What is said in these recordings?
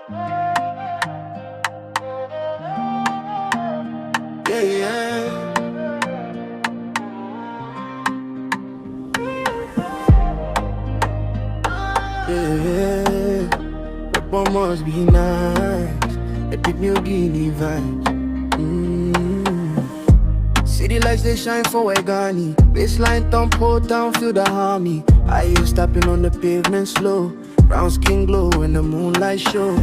Port Moresby nice, Epicniugini vibes. City lights they shine for Waigani. Baseline thump, whole town feel the harmony. I hear stepping on the pavement slow. Brown skin glow when the moonlight show.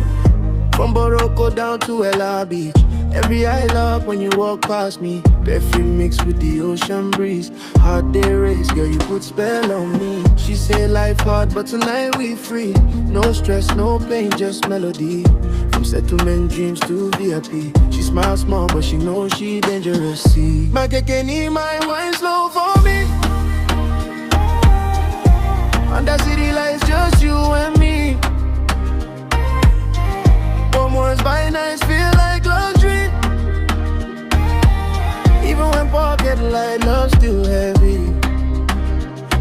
From Boroko down to Ela Beach, every eye up when you walk past me. Perfume mixed with the ocean breeze. Heart day race, girl, you put spell on me. She say life hard, but tonight we free. No stress, no pain, just melody. From settlement dreams to VIP. She smiles small, but she knows she dangerous. See, my Kekeni, my wine slow for me. Under city lights, just you and me. Port Moresby nights feel like luxury. Even when pocket light, love still heavy.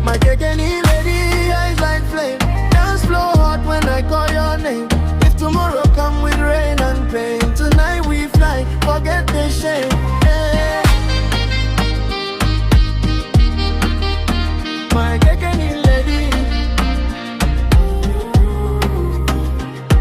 My Kekeni lady, eyes like flame. Dance floor hot when I call your name. If tomorrow come with rain and pain, tonight we fly, forget the shame. Yeah. My Kekeni lady.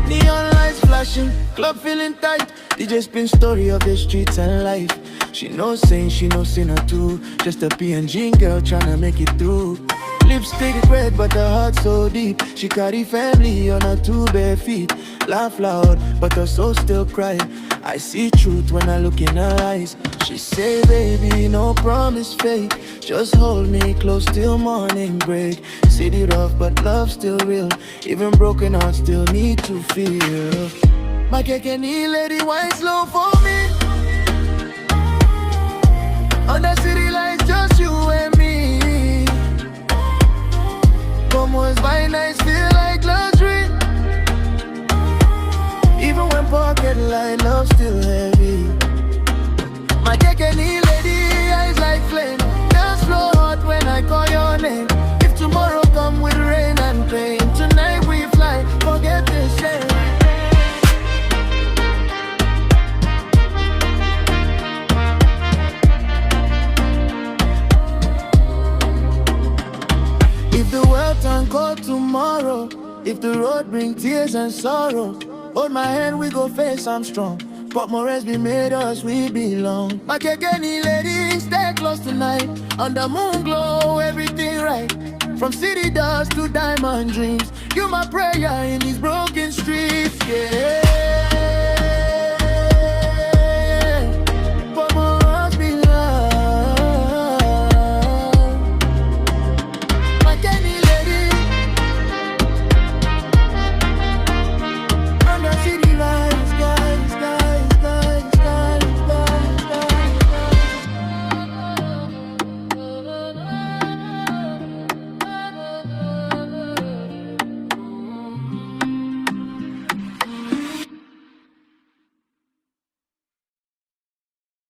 Neon lights flashing, club feeling tight. DJ spin story of the streets and life. She no saint, she no sinner too. Just a PNG girl tryna make it through. Lipstick red but her heart so deep. She carry family on her two bare feet. Laugh loud but her soul still cry. I see truth when I look in her eyes. She say baby no promise fake. Just hold me close till morning break. City rough but love still real. Even broken hearts still need to feel. My Kekeni lady wine slow for me. Under city lights, just you and me. Port Moresby nights feel like luxury. Even when pocket light, love still heavy. My Kekeni lady, eyes like flame. Dance floor hot when I call your name. If tomorrow come with rain and pain, tonight we fly, forget the shame. If the world turn cold tomorrow, if the road bring tears and sorrow, hold my hand, we go face, I'm strong. Port Moresby made us, we belong. My Kekeni lady, stay close tonight. Under moon glow, everything right. From city dust to diamond dreams. You my prayer in these broken streets.